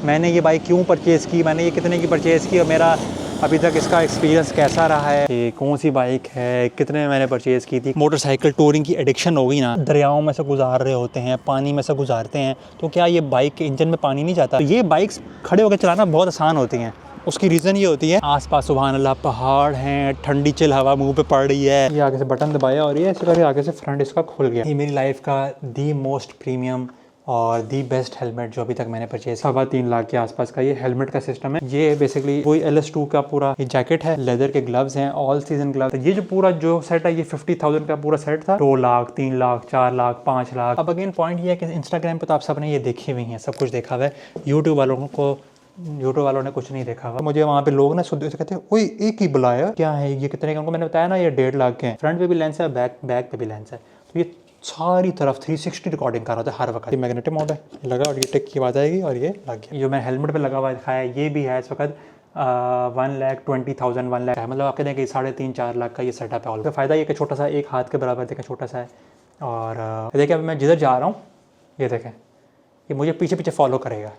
मैंने ये बाइक क्यों परचेज़ की, मैंने ये कितने की परचेज़ की और मेरा अभी तक इसका एक्सपीरियंस कैसा रहा है, कि कौन सी बाइक है, कितने में मैंने परचेज़ की थी। मोटरसाइकिल टूरिंग की एडिक्शन हो गई ना, दरियाओं में से गुजार रहे होते हैं, पानी में से गुजारते हैं, तो क्या ये बाइक के इंजन में पानी नहीं जाता? तो ये बाइक्स खड़े होकर चलाना बहुत आसान होती हैं। उसकी रीज़न ये होती है आसपास सुभान अल्लाह पहाड़ हैं, ठंडी चिल हवा मुंह पे पड़ रही है। ये आगे से बटन दबाया और ये ऐसे करके आगे से फ्रंट इसका खुल गया। ये मेरी लाइफ का दी मोस्ट प्रीमियम और दी बेस्ट हेलमेट जो अभी तक मैंने परचेज, 3.25 लाख के आसपास का ये हेलमेट का सिस्टम है। ये बेसिकली वही LS2 का पूरा ये जैकेट है, लेदर के ग्लव्स हैं, ऑल सीजन ग्लव्स। ये जो पूरा जो सेट है ये 50,000 का पूरा सेट था। 2 लाख, 3 लाख, 4 लाख, 5 लाख। अब अगेन पॉइंट ये है कि इंस्टाग्राम पे तो आप सबने ये देखी हुई हैं, सब कुछ देखा हुआ है। यूट्यूब वालों ने कुछ नहीं देखा हुआ। मुझे वहाँ पे लोग ना सुनते कहते हैं ओए एक ही बुलाया, क्या है ये, कितने का? उनको मैंने बताया ना ये 1.5 लाख के हैं। फ्रंट पे भी लेंस है, बैक पे भी लेंस है, तो ये सारी तरफ 360 रिकॉर्डिंग कर रहा था हर वक्त। मैग्नेटिक मोड है लगा और ये टिक की बात आएगी और ये लग गया। जो मैं हेलमेट पे लगा हुआ दिखाया ये भी है इस वक्त 1,20,000 1 लाख है। मतलब आप कहते हैं कि 3.5-4 लाख का ये सेटअप है। ऑल का फ़ायदा ये कि छोटा सा एक हाथ के बराबर देखें छोटा सा है। और देखिए अभी मैं जिधर जा रहा हूँ ये देखें ये मुझे पीछे पीछे फॉलो करेगा।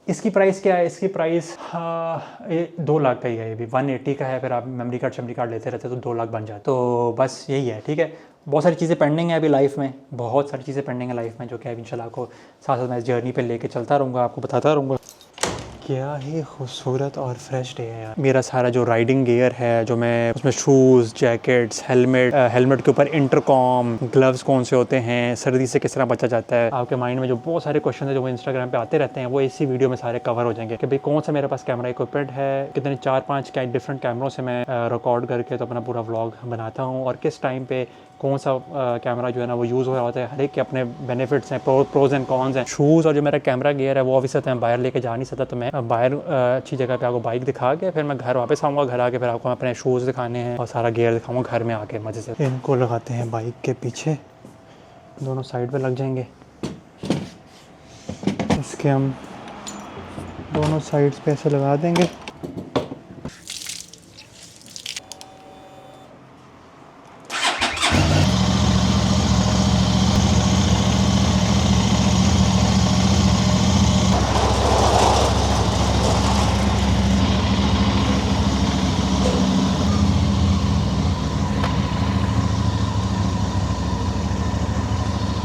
इसकी प्राइस क्या है? इसकी प्राइस ये 2 लाख का ही है। ये भी 180 का है। फिर आप मेमोरी कार्ड लेते रहते तो 2 लाख बन जाए। तो बस यही है, ठीक है। बहुत सारी चीज़ें पेंडिंग है अभी लाइफ में, बहुत सारी चीज़ें पेंडिंग है लाइफ में, जो कि अभी इंशाल्लाह को साथ साथ मैं इस जर्नी पे लेके चलता रहूँगा, आपको बताता रहूँगा। क्या ही खूबसूरत और फ्रेश डे है यार। मेरा सारा जो राइडिंग गियर है, जो मैं उसमें शूज़, जैकेट्स, हेलमेट के ऊपर इंटरकॉम, ग्लव्स कौन से होते हैं, सर्दी से किस तरह बचा जाता है। आपके माइंड में जो बहुत सारे क्वेश्चन है जो इंस्टाग्राम पे आते रहते हैं, वो इसी वीडियो में सारे कवर हो जाएंगे कि भाई कौन सा मेरे पास कैमरा इक्विपमेंट है, कितने 4-5 डिफरेंट कैमरों से मैं रिकॉर्ड करके तो अपना पूरा व्लॉग बनाता हूँ, और किस टाइम पे कौन सा कैमरा जो है ना वो यूज़ हो रहा होता है। हर एक के अपने बेनिफिट्स हैं, प्रोज एंड कॉन्स हैं। शूज़ और जो मेरा कैमरा गियर है वो ऑब्वियसली मैं बाहर लेके जा नहीं सकता, तो मैं बाहर अच्छी जगह पे आपको बाइक दिखा के फिर मैं घर वापस आऊँगा। घर आके फिर आपको अपने शूज़ दिखाने हैं और सारा गियर दिखाऊँगा घर में आके मज़े से। इनको लगाते हैं बाइक के पीछे, दोनों साइड पे लग जाएंगे। इसके हम दोनों साइड्स पे ऐसे लगा देंगे।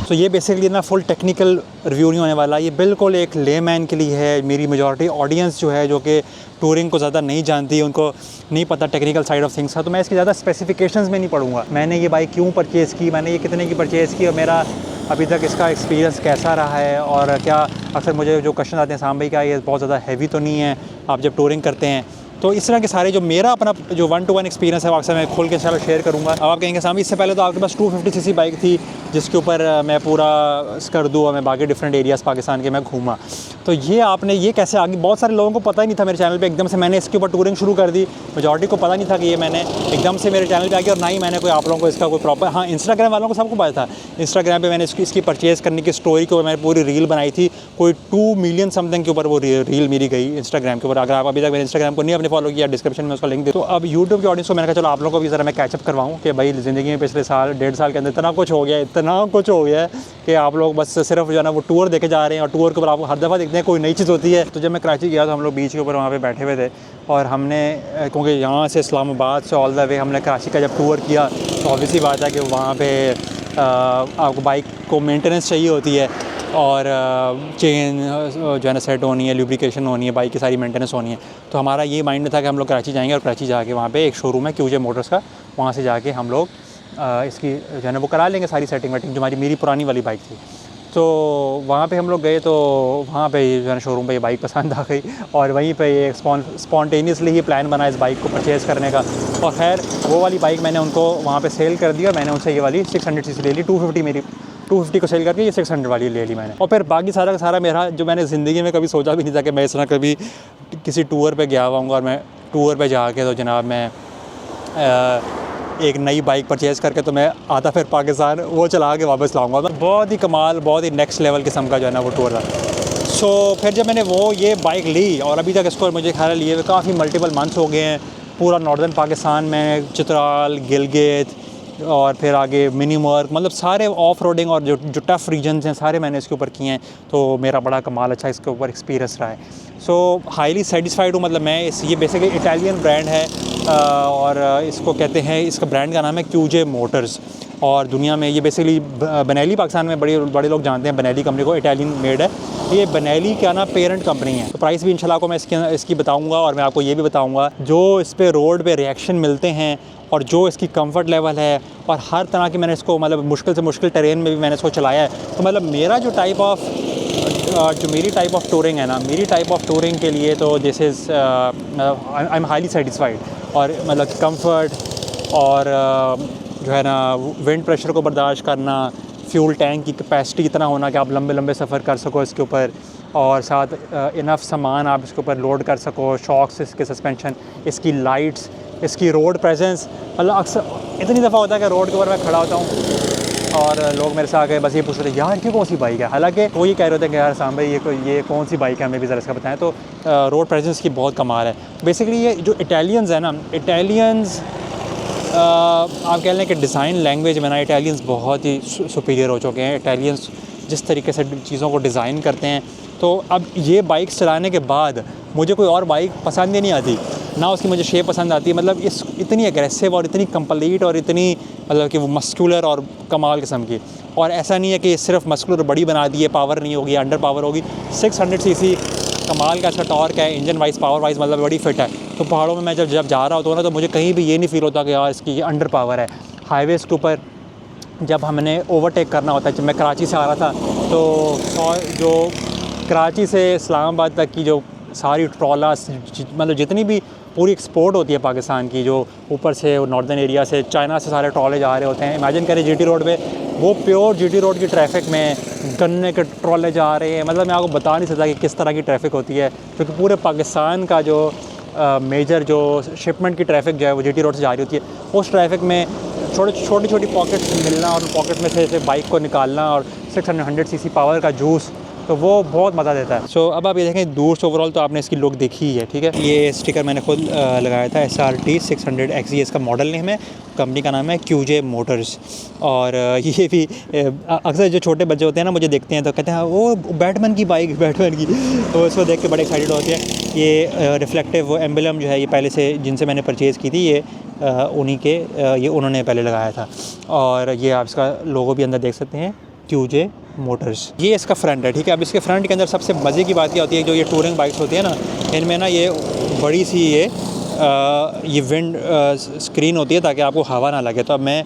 तो ये बेसिकली ना फुल टेक्निकल रिव्यू नहीं होने वाला, ये बिल्कुल एक लेमैन के लिए है। मेरी मेजॉरिटी ऑडियंस जो है जो कि टूरिंग को ज़्यादा नहीं जानती, उनको नहीं पता टेक्निकल साइड ऑफ थिंग्स का, तो मैं इसकी ज़्यादा स्पेसिफिकेशंस में नहीं पढ़ूंगा। मैंने ये बाइक क्यों परचेज़ की, मैंने ये कितने की परचेज़ की और मेरा अभी तक इसका एक्सपीरियंस कैसा रहा है। और क्या अक्सर मुझे जो क्वेश्चन आते हैं साम भाई क्या ये बहुत ज़्यादा हैवी तो नहीं है आप जब टूरिंग करते हैं, तो इस तरह के सारे जो मेरा अपना जो 1-to-1 एक्सपीरियंस है वो अक्सर मैं खोल के इंशाल्लाह शेयर करूँगा। अब आप कहेंगे सामी इससे पहले तो आपके पास 250cc बाइक थी जिसके ऊपर मैं पूरा स्कर्दू और मैं बाकी डिफरेंट एरियाज़ पाकिस्तान के मैं घूमा, तो ये आपने ये कैसे आगे? बहुत सारे लोगों को पता ही नहीं था मेरे चैनल पे, एकदम से मैंने इसके ऊपर टूरिंग शुरू कर दी। मेजॉरिटी को पता नहीं था कि ये मैंने एकदम से मेरे चैनल पे आ गया, और ना ही मैंने कोई आप लोगों को इसका कोई प्रॉपर, हाँ इंस्टाग्राम वालों को सबको पता था। इंस्टाग्राम पे मैंने इसकी परचेज़ करने की स्टोरी के ऊपर मैंने पूरी रील बनाई थी, कोई 2 मिलियन समथिंग के ऊपर वो रील मेरी गई इंस्टाग्राम के ऊपर। अगर आप अभी तक मेरे इंस्टाग्राम को नहीं अपने फॉलो किया, डिस्क्रिप्शन में उसका लिंक दे। तो अब यूट्यूब की ऑडियंस को मैंने कहा चलो आप लोगों को भी ज़रा मैं कैचअप करवाऊँ कि भाई ज़िंदगी में पिछले साल 1.5 साल के अंदर इतना कुछ हो गया है कि आप लोग बस सिर्फ जो है ना वो टूर देखे जा रहे हैं, और टूर के ऊपर आपको हर दफ़ा देखते हैं कोई नई चीज़ होती है। तो जब मैं कराची गया तो हम लोग बीच के ऊपर वहाँ पे बैठे हुए थे, और हमने क्योंकि यहाँ से इस्लामाबाद से ऑल द वे हमने कराची का जब टूर किया, तो ऑब्वियसली बात है कि वहाँ पे आपको बाइक को मेंटेनेंस चाहिए होती है, और चेन जो है ना सेट होनी है, लुब्रिकेशन होनी है, बाइक की सारी मेंटेनेंस होनी है। तो हमारा ये माइंड में था कि हम लोग कराची जाएंगे, और कराची जाके वहाँ पे एक शोरूम है QJ मोटर्स का, वहाँ से जाके हम लोग इसकी जो है ना वो करा लेंगे सारी सेटिंग वेटिंग जो मेरी पुरानी वाली बाइक थी। तो वहाँ पे हम लोग गए, तो वहाँ पे जो है ना शोरूम पे ये बाइक पसंद आ गई, और वहीं पे ये स्पॉन्टेनियसली ही प्लान बना इस बाइक को परचेज़ करने का। और खैर वो वाली बाइक मैंने उनको वहाँ पे सेल कर दी, और मैंने उनसे ये वाली 600cc ले ली। 250 को सेल करके ये 600 वाली ले ली मैंने। और फिर बाकी सारा का सारा मेरा जो मैंने ज़िंदगी में कभी सोचा भी नहीं था कि मैं इस तरह कभी किसी टूर पे गया हुआऊँगा, और मैं टूर पे जाके तो जनाब मैं एक नई बाइक परचेज़ करके तो मैं आता फिर पाकिस्तान वो चला के वापस लाऊंगा। बहुत ही कमाल, बहुत ही नेक्स्ट लेवल किस्म का जो है ना वो टूर था। सो फिर जब मैंने वो ये बाइक ली, और अभी तक इसको मुझे ख्याल लिए हुए काफ़ी मल्टीपल मंथ्स हो गए हैं, पूरा नॉर्दर्न पाकिस्तान में चित्राल, गिलगित, और फिर आगे मिनी वर्क, मतलब सारे ऑफ रोडिंग और जो टफ़ रीजन्स हैं सारे मैंने इसके ऊपर किए हैं। तो मेरा बड़ा कमाल अच्छा इसके ऊपर एक्सपीरियंस रहा है। सो हाईली सेटिस्फाइड हूँ। मतलब मैं ये बेसिकली इटालियन ब्रांड है और इसको कहते हैं, इसका ब्रांड का नाम है QJ मोटर्स। और दुनिया में ये बेसिकली बेनेली, पाकिस्तान में बड़े लोग जानते हैं बेनेली कंपनी को, इटालियन मेड है। ये बेनेली क्या ना पेरेंट कंपनी है। तो प्राइस भी इंशाल्लाह को मैं इसकी बताऊंगा। और मैं आपको ये भी बताऊंगा जो इस पे रोड पे रिएक्शन मिलते हैं और जो इसकी कंफर्ट लेवल है, और हर तरह की मैंने इसको मतलब मुश्किल से मुश्किल टेरेन में भी मैंने इसको चलाया है। तो मतलब मेरा जो मेरी टाइप ऑफ टूरिंग है ना, मेरी टाइप ऑफ टूरिंग के लिए तो this is I am highly satisfied. और मतलब कंफर्ट और जो है ना विंड प्रेशर को बर्दाश्त करना, फ्यूल टैंक की कैपेसिटी इतना होना कि आप लंबे लंबे सफ़र कर सको इसके ऊपर, और साथ इनफ सामान आप इसके ऊपर लोड कर सको, शॉक्स, इसके सस्पेंशन, इसकी लाइट्स, इसकी रोड प्रेजेंस। मतलब अक्सर इतनी दफ़ा होता है कि रोड के ऊपर मैं खड़ा होता हूँ और लोग मेरे से आके बस ये पूछ रहे थे यार ये कौन सी बाइक है। हालांकि वो ये कह रहे थे कि यार साम भाई ये कौन सी बाइक है, हमें भी ज़रा इसका बताएं। तो रोड प्रेजेंस की बहुत कमाल है। बेसिकली ये जो इटालियंस है ना, इटालियंस आप कह लें कि डिज़ाइन लैंग्वेज में ना इटालियंस बहुत ही सुपीरियर हो चुके हैं। इटालियंस जिस तरीके से चीज़ों को डिज़ाइन करते हैं, तो अब ये बाइक चलाने के बाद मुझे कोई और बाइक पसंद ही नहीं आती, ना उसकी मुझे शेप पसंद आती है। मतलब इस इतनी एग्रेसिव और इतनी कंप्लीट और इतनी मतलब कि वो मस्कुलर और कमाल किस्म की। और ऐसा नहीं है कि सिर्फ मस्कुलर बड़ी बना दी है, पावर नहीं होगी, अंडर पावर होगी। 600 सीसी कमाल का इसका टॉर्क है, इंजन वाइज पावर वाइज मतलब बड़ी फिट है। तो पहाड़ों में मैं जब जा रहा होता हूँ ना, तो मुझे कहीं भी ये नहीं फील होता कि यार इसकी ये अंडर पावर है। हाईवेज़ के ऊपर जब हमने ओवरटेक करना होता है, जब मैं कराची से आ रहा था, तो जो कराची से इस्लामाबाद तक की जो सारी ट्रॉलास मतलब जितनी भी पूरी एक्सपोर्ट होती है पाकिस्तान की, जो ऊपर से नॉर्दर्न एरिया से चाइना से सारे ट्रॉले जा रहे होते हैं। इमेजिन करें GT रोड पे, वो प्योर GT रोड की ट्रैफिक में गन्ने के ट्रॉले जा रहे हैं। मतलब मैं आपको बता नहीं सकता कि किस तरह की ट्रैफिक होती है, क्योंकि पूरे पाकिस्तान का जो मेजर जो शिपमेंट की ट्रैफिक जो है वो GT रोड से जा रही होती है। उस ट्रैफिक में छोटी छोटी पॉकेट्स मिलना और पॉकेट में से बाइक को निकालना और 600 सीसी पावर का जूस, तो वो बहुत मज़ा देता है। सो अब आप ये देखें दूर से ओवरऑल तो आपने इसकी लुक देखी ही है, ठीक है। ये स्टिकर मैंने खुद लगाया था, SRT 600 XE इसका मॉडल नेम है, कंपनी का नाम है QJ मोटर्स। और ये भी अक्सर जो छोटे बच्चे होते हैं ना, मुझे देखते हैं तो कहते हैं वो बैटमैन की बाइक, बैटमैन की, तो उसको देख के बड़े एक्साइटेड होते हैं। ये रिफ्लेक्टिव एम्बलम जो है, ये पहले से जिनसे मैंने परचेज़ की थी, ये उन्हीं के ये उन्होंने पहले लगाया था। और ये आप इसका लोगो भी अंदर देख सकते हैं, QJ मोटर्स। ये इसका फ्रंट है, ठीक है। अब इसके फ्रंट के अंदर सबसे मज़े की बात क्या होती है, जो ये टूरिंग बाइक्स होती है ना, इनमें ना ये बड़ी सी ये विंड स्क्रीन होती है ताकि आपको हवा ना लगे। तो अब मैं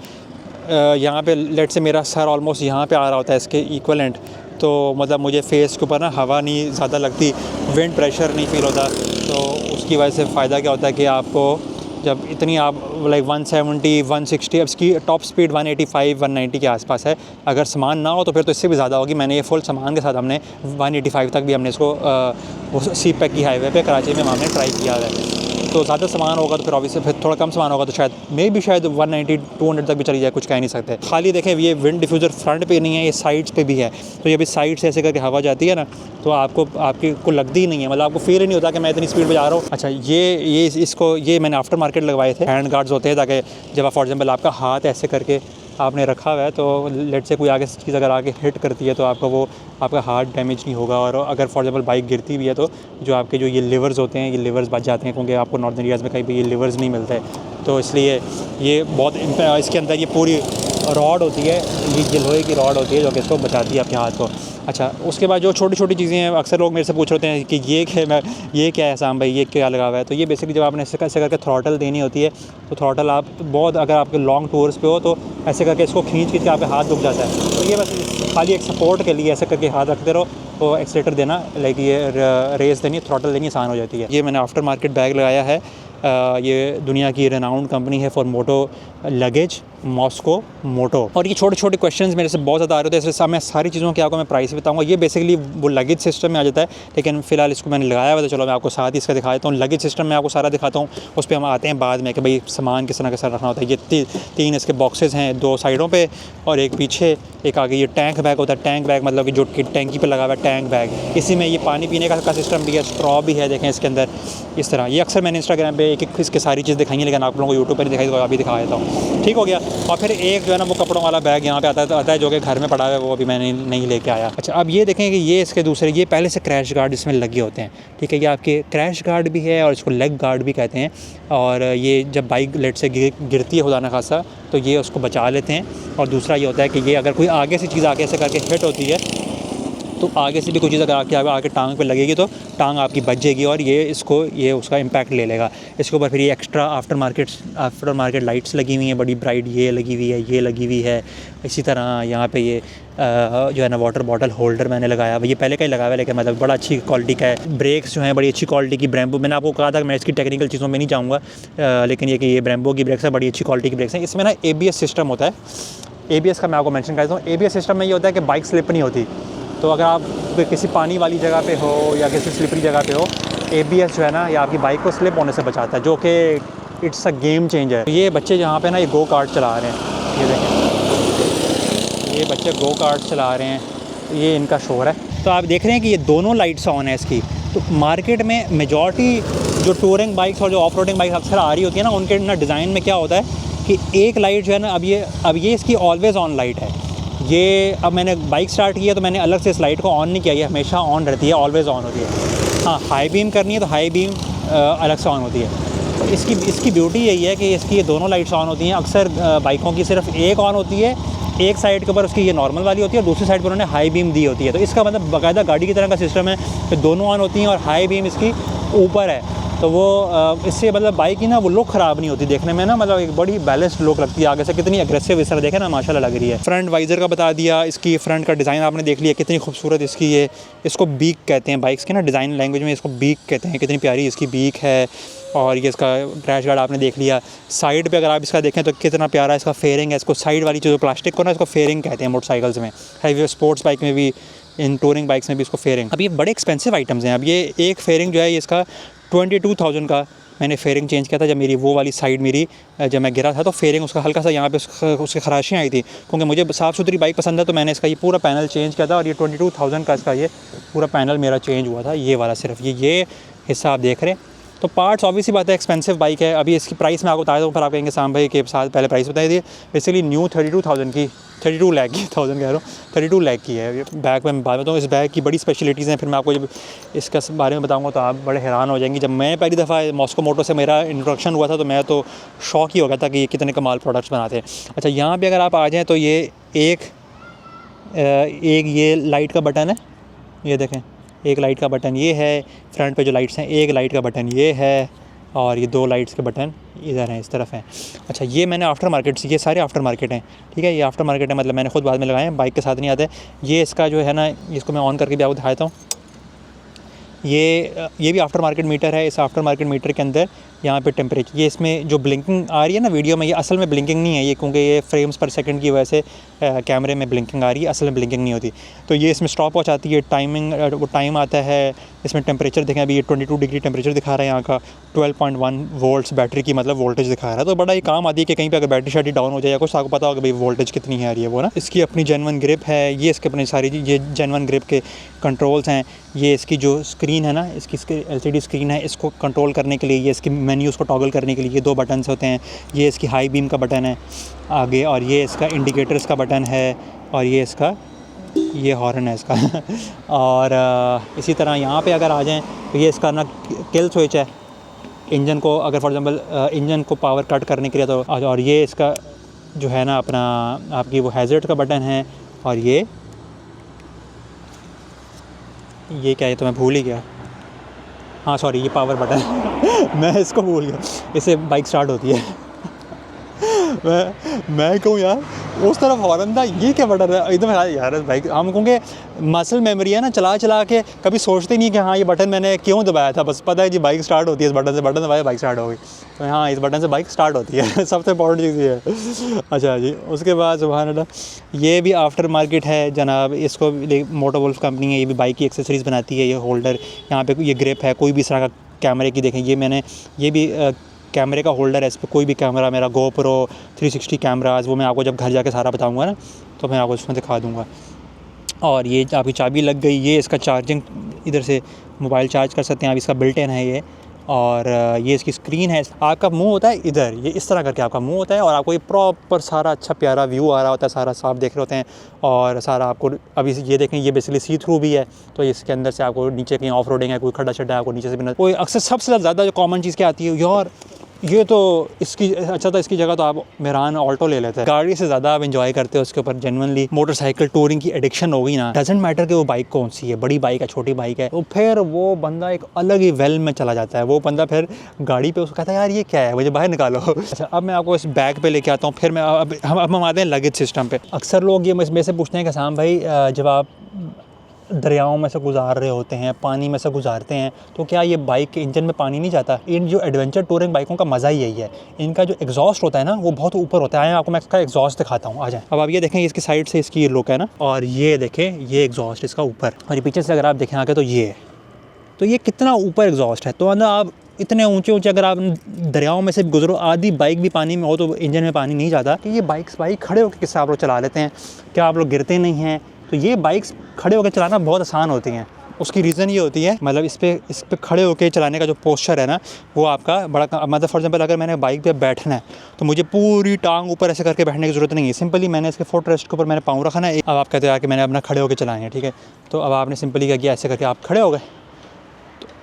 यहाँ पे लेट से मेरा सर ऑलमोस्ट यहाँ पे आ रहा होता है इसके इक्वलेंट, तो मतलब मुझे फेस के ऊपर ना हवा नहीं ज़्यादा लगती, विंड प्रेशर नहीं फील होता। तो उसकी वजह से फ़ायदा क्या होता है कि आपको जब इतनी आप लाइक 170 160, अब इसकी टॉप स्पीड 185 190 के आसपास है। अगर सामान ना हो तो फिर तो इससे भी ज़्यादा होगी। मैंने ये फुल सामान के साथ हमने 185 तक भी हमने इसको सी पैक की हाईवे पे कराची में हमने ट्राई किया है। तो ज़्यादा सामान होगा तो फिर ऑब्वियसली फिर थोड़ा कम सामान होगा तो शायद 190 200 तक भी चली जाए, कुछ कह नहीं सकते। खाली देखें ये विंड डिफ्यूज़र फ्रंट पे नहीं है, ये साइड्स पे भी है। तो ये भी साइड से ऐसे करके हवा जाती है ना, तो आपको लगती ही नहीं है, मतलब आपको फील ही नहीं होता कि मैं इतनी स्पीड पे जा रहा हूँ। अच्छा, ये मैंने आफ्टर मार्केट लगवाए थे, हैंड गार्ड्स होते हैं ताकि जब फॉर एग्जाम्पल आपका हाथ ऐसे करके आपने रखा हुआ है, तो लेट से कोई आगे चीज़ अगर आगे हिट करती है तो आपका हार्ट डैमेज नहीं होगा। और अगर फॉर एग्जाम्पल बाइक गिरती भी है तो जो आपके जो ये लिवर्स होते हैं, ये लिवर्स बच जाते हैं, क्योंकि आपको नॉर्दर्न एरियाज़ में कहीं भी ये लिवर्स नहीं मिलते। तो इसलिए ये बहुत इसके अंदर ये पूरी रॉड होती है, ये लोहे की रॉड होती है जो कि इसको बचाती है आपके हाथ को। अच्छा, उसके बाद जो छोटी छोटी चीज़ें हैं, अक्सर लोग मेरे से पूछ रहे हैं कि ये क्या है साम भाई, ये क्या लगा हुआ है। तो ये बेसिकली जब आपने ऐसे करके थ्रॉटल देनी होती है, तो थ्रॉटल आप बहुत अगर आपके लॉन्ग टूर्स पे हो तो ऐसे करके इसको खींच के आपके हाथ दुख जाता है। तो ये बस खाली एक सपोर्ट के लिए ऐसे करके हाथ रखते रहो, तो एक्सीलेटर देना लाइक ये रेस देनी, थ्रॉटल देनी आसान हो जाती है। ये मैंने आफ्टर मार्केट बैग लगाया है, ये दुनिया की रेनाउंड कंपनी है फॉर मोटो लगेज, मॉस्को मोटो। और ये छोटे छोटे क्वेश्चंस मेरे से बहुत ज़्यादा आ रहे थे, इसलिए मैं सारी चीज़ों के आपको मैं प्राइस बताऊंगा। ये बेसिकली वो लगेज सिस्टम में आ जाता है, लेकिन फ़िलहाल इसको मैंने लगाया हुआ था। चलो मैं आपको साथ ही इसका दिखा देता हूँ। लगेज सिस्टम में आपको सारा दिखाता हूँ, उस पर हम आते हैं बाद में कि भाई सामान किस तरह के साथ रखना होता है। ये 3 इसके बॉक्सेस हैं, 2 साइडों पर और एक पीछे, एक आगे। ये टैंक बैग होता है, टैंक बैग मतलब कि जो टैंकी पर लगा हुआ है टैंक बैग। इसी में ये पानी पीने का सिस्टम भी है, स्ट्रॉ भी है, देखें इसके अंदर इस तरह। ये अक्सर मैंने इंस्टाग्राम पे एक एक इसके सारी चीज़ दिखाएंगे, लेकिन आप लोगों को यूट्यूब पर दिखाई तो अभी दिखा देता हूँ। ठीक हो गया। और फिर एक जो है ना वो कपड़ों वाला बैग यहाँ पे आता है जो कि घर में पड़ा है, वो अभी मैंने नहीं लेके आया। अच्छा, अब ये देखें कि ये इसके दूसरे, ये पहले से क्रैश गार्ड इसमें लगे होते हैं। ठीक है, ये आपके क्रैश गार्ड भी है और इसको लेग गार्ड भी कहते हैं। और ये जब बाइक लेट से गिरती है खुदा न खासा तो ये उसको बचा लेते हैं। और दूसरा ये होता है कि ये अगर कोई आगे से चीज़ आगे से करके हिट होती है तो आगे से भी कोई चीज़ अगर आके टांग पे लगेगी तो टांग आपकी बच जाएगी और ये उसका इम्पैक्ट ले लेगा। इसके ऊपर फिर ये एक्स्ट्रा आफ्टर मार्केट लाइट्स लगी हुई हैं, बड़ी ब्राइट ये लगी हुई है, ये लगी हुई है। इसी तरह यहाँ पे ये जो है ना वाटर बॉटल होल्डर मैंने लगाया हुआ, ये पहले का ही लगाया हुआ, लेकिन मतलब बड़ा अच्छी क्वालिटी का है। ब्रेक्स जो हैं बड़ी अच्छी क्वालिटी की ब्रेम्बो, मैंने आपको कहा था कि मैं इसकी टेक्निकल चीज़ों में नहीं जाऊँगा, लेकिन ये ब्रेम्बो की ब्रेक्स है, बड़ी अच्छी क्वालिटी की ब्रेक्स हैं। इसमें ना ABS सिस्टम होता है। ABS का मैं आपको मेंशन करता हूँ। ABS सिस्टम में ये होता है कि बाइक स्लिप नहीं होती। तो अगर आप किसी पानी वाली जगह पे हो या किसी स्लिपरी जगह पे हो, ABS जो है ना ये आपकी बाइक को स्लिप होने से बचाता है, जो कि इट्स अ गेम चेंजर। ये बच्चे यहाँ पे ना ये गो कार्ट चला रहे हैं, ये देखें, ये बच्चे गो कार्ट चला रहे हैं, ये इनका शोर है। तो आप देख रहे हैं कि ये दोनों लाइट्स ऑन है इसकी। तो मार्केट में मेजॉरिटी जो टूरिंग बाइक्स और जो ऑफ रोडिंग बाइक्स अक्सर आ रही होती है ना, उनके ना डिज़ाइन में क्या होता है कि एक लाइट जो है ना, अब ये इसकी ऑलवेज़ ऑन लाइट है। ये अब मैंने बाइक स्टार्ट की है तो मैंने अलग से इस लाइट को ऑन नहीं किया, ये हमेशा ऑन रहती है, ऑलवेज़ ऑन होती है। हाँ, हाई बीम करनी है तो हाई बीम अलग से ऑन होती है। तो इसकी ब्यूटी यही है कि इसकी ये दोनों लाइट्स ऑन होती हैं। अक्सर बाइकों की सिर्फ एक ऑन होती है, एक साइड के ऊपर उसकी ये नॉर्मल वाली होती है, दूसरी साइड पर उन्होंने हाई बीम दी होती है। तो इसका मतलब बाकायदा गाड़ी की तरह का सिस्टम है कि दोनों ऑन होती हैं और हाई बीम इसकी ऊपर है। तो वो इससे मतलब बाइक की ना वो लुक ख़राब नहीं होती देखने में ना, मतलब एक बड़ी बैलेंस्ड लुक लगती है। आगे से कितनी अग्रेसिव इस तरह देखे ना, माशाल्लाह लग रही है। फ्रंट वाइज़र का बता दिया, इसकी फ्रंट का डिज़ाइन आपने देख लिया, कितनी खूबसूरत इसकी ये, इसको बीक कहते हैं बाइक्स के ना डिज़ाइन लैंग्वेज में, इसको बीक कहते हैं। कितनी प्यारी इसकी बीक है। और ये इसका क्रैश गार्ड आपने देख लिया। साइड पे अगर आप इसका देखें तो कितना प्यारा इसका फेयरिंग है। इसको साइड वाली जो प्लास्टिक को ना, इसको फेयरिंग कहते हैं मोटरसाइकिल्स में, हैवी स्पोर्ट्स बाइक में भी, इन टूरिंग बाइक्स में भी इसको फेयरिंग। अब ये बड़े एक्सपेंसिव आइटम्स हैं। अब ये एक फेयरिंग जो है ये इसका 22,000 का मैंने फेयरिंग चेंज किया था। जब मेरी वो वाली साइड मेरी जब मैं गिरा था तो फेयरिंग उसका हल्का सा यहाँ पे उसके खराशियाँ आई थी, क्योंकि मुझे साफ़ सुथरी बाइक पसंद है। तो मैंने इसका ये पूरा पैनल चेंज किया था और ये 22,000 का इसका ये पूरा पैनल मेरा चेंज हुआ था। ये वाला सिर्फ ये हिस्सा आप देख रहे हैं। तो पार्ट्स ऑब्वियसली बात है, एक्सपेंसिव बाइक है। अभी इसकी प्राइस मैं आपको बता दूँ, पर आप कहेंगे साम भाई के साथ पहले प्राइस बताई थी। बेसिकली न्यू 32,000 की, 32 लाख की, 1000 कह रहा हूँ, 32 लाख की है। ये बैग में बात बताऊँ, इस बैग की बड़ी स्पेशलिटीज़ हैं। फिर मैं आपको जब इसका बारे में बताऊँगा तो आप बड़े हैरान हो जाएंगे। जब मैं पहली दफ़ा मॉस्को मोटो से मेरा इंट्रोडक्शन हुआ था तो मैं तो शौक ही हो गया था कि ये कितने कमाल प्रोडक्ट्स बनाते हैं। अच्छा, यहाँ पर अगर आप आ जाएँ तो ये एक ये लाइट का बटन है, ये देखें, एक लाइट का बटन ये है। फ्रंट पे जो लाइट्स हैं, एक लाइट का बटन ये है और ये 2 लाइट्स के बटन इधर हैं, इस तरफ हैं। अच्छा, ये मैंने आफ्टर मार्केट से, ये सारे आफ्टर मार्केट हैं, ठीक है, ये आफ्टर मार्केट है, मतलब मैंने खुद बाद में लगाए हैं, बाइक के साथ नहीं आते। ये इसका जो है ना, इसको मैं ऑन करके भी आपको दिखाता हूँ। ये भी आफ्टर मार्केट मीटर है। इस आफ्टर मार्केट मीटर के अंदर यहाँ पे टेम्परेचर, ये इसमें जो ब्लिंकिंग आ रही है ना वीडियो में, ये असल में ब्लिंकिंग नहीं है ये, क्योंकि ये फ्रेम्स पर सेकंड की वजह से कैमरे में ब्लिंकिंग आ रही है, असल में ब्लिंकिंग नहीं होती। तो ये इसमें स्टॉप वॉच आती है, टाइमिंग, वो टाइम आता है। इसमें टेम्परेचर देखें, अभी ये 22 डिग्री टेम्परेचर दिखा रहा है यहाँ का। 12.1 वोल्ट्स बैटरी की मतलब वोल्टेज दिखा रहा है। तो बड़ा ही काम आती है कि कहीं पे अगर बैटरी शाटरी डाउन हो जाए या कुछ, आपको पता होगा भाई वोल्टेज कितनी है आ रही है वो ना। इसकी अपनी जेन्युइन ग्रिप है, ये इसके अपनी सारी ये जेन्युइन ग्रिप के कंट्रोल्स हैं। ये इसकी जो स्क्रीन है ना, इसकी LCD स्क्रीन है, इसको कंट्रोल करने के लिए, ये इसकी मेन्यूज़ को टॉगल करने के लिए ये 2 बटन्स होते हैं। ये इसकी हाई बीम का बटन है आगे, और ये इसका इंडिकेटर्स का बटन है, और ये इसका ये हॉर्न है इसका और इसी तरह यहाँ पे अगर आ जाएँ तो ये इसका ना किल स्विच है। इंजन को अगर फॉर एग्जांपल इंजन को पावर कट करने के लिए तो, और ये इसका जो है ना अपना आपकी वो हैज़र्ड का बटन है। और ये क्या है तो मैं भूल ही गया, हाँ सॉरी, ये पावर बटन मैं इसको भूल गया, इससे बाइक स्टार्ट होती है मैं कहूँ यार उस तरफ हॉर्न था, ये क्या बटन है एकदम यार बाइक। हम क्योंकि मसल मेमोरी है ना, चला चला के कभी सोचते नहीं कि हाँ ये बटन मैंने क्यों दबाया था, बस पता है जी बाइक स्टार्ट होती है इस बटन से, बटन दबाया बाइक स्टार्ट हो गई। तो हाँ, इस बटन से बाइक स्टार्ट होती है सबसे इंपॉर्टेंट चीज़ ये है। अच्छा जी, उसके बाद सुभान अल्लाह, ये भी आफ्टर मार्केट है जनाब। इसको मोटो वुल्फ कंपनी है, ये भी बाइक की एक्सेसरीज़ बनाती है। ये होल्डर यहाँ पे ये ग्रिप है, कोई भी इस तरह का कैमरे की देखें, ये मैंने ये भी कैमरे का होल्डर है। इस पर कोई भी कैमरा, मेरा GoPro 360 कैमराज, वो मैं आपको जब घर जाके सारा बताऊंगा ना तो मैं आपको उसमें दिखा दूंगा। और ये आपकी चाबी लग गई, ये इसका चार्जिंग, इधर से मोबाइल चार्ज कर सकते हैं आप, इसका बिल्ट इन है ये। और ये इसकी स्क्रीन है। आपका मुंह होता है इधर, ये इस तरह करके आपका मुंह होता है और आपको ये प्रॉपर सारा अच्छा प्यारा व्यू आ रहा होता है, सारा साफ देख रहे होते हैं। और सारा आपको अभी ये देखें, ये बेसिकली सी थ्रू भी है, तो इसके अंदर से आपको नीचे कहीं ऑफ रोडिंग है, कोई खड्डा शड्डा है, आपको नीचे से भी कोई अक्सर सबसे ज़्यादा जो कॉमन चीज़ क्या आती है यार, ये तो इसकी अच्छा था, इसकी जगह तो आप मेरान ऑल्टो ले लेते हैं। गाड़ी से ज़्यादा आप एंजॉय करते हो उसके ऊपर। जेन्युइनली मोटरसाइकिल टूरिंग की एडिक्शन हो गई ना, डजंट मैटर कि वो बाइक कौन सी है, बड़ी बाइक है छोटी बाइक है, तो फिर वो बंदा एक अलग ही वेल में चला जाता है। वो बंदा फिर गाड़ी पे उसको कहता है यार ये क्या है, मुझे बाहर निकालो। अच्छा, अब मैं आपको इस बैग पे लेके आता हूँ, फिर मैं अब हम आते हैं लगेज सिस्टम पे। अक्सर लोग ये मेरे से पूछते हैं कि साम भाई, जब आप दरियाओं में से गुजार रहे होते हैं, पानी में से गुजारते हैं, तो क्या ये बाइक के इंजन में पानी नहीं जाता? इन जो एडवेंचर टूरिंग बाइकों का मज़ा ही यही है, इनका जो एग्जॉस्ट होता है ना वो बहुत ऊपर होता है। आपको मैं इसका एग्जॉस्ट दिखाता हूँ, आ जाए। अब आप ये देखें, इसकी साइड से इसकी लुक है ना, और ये देखें ये एग्जॉस्ट इसका ऊपर, और ये पीछे से अगर आप देखें आके तो ये कितना ऊपर एग्जॉस्ट है। तो मतलब आप इतने ऊंचे ऊंचे अगर आप दरियाओं में से गुजरो, आधी बाइक भी पानी में हो तो इंजन में पानी नहीं जाता। कि ये बाइक खड़े होकर किससे आप लोग चला लेते हैं, क्या आप लोग गिरते नहीं हैं? तो ये बाइक्स खड़े होकर चलाना बहुत आसान होती हैं। उसकी रीज़न ये होती है, मतलब इस पे खड़े होकर चलाने का जो पोस्चर है ना, वो आपका बड़ा, मतलब फॉर एग्जांपल अगर मैंने बाइक पे बैठना है तो मुझे पूरी टांग ऊपर ऐसे करके बैठने की ज़रूरत नहीं है। सिंपली मैंने इसके फुट रेस्ट के ऊपर मैंने पाँव रखा ना। अब आप कहते हो कि मैंने अपना खड़े होकर चलाएं, ठीक है, तो अब आपने सिंपली क्या किया, ऐसे करके आप खड़े हो गए।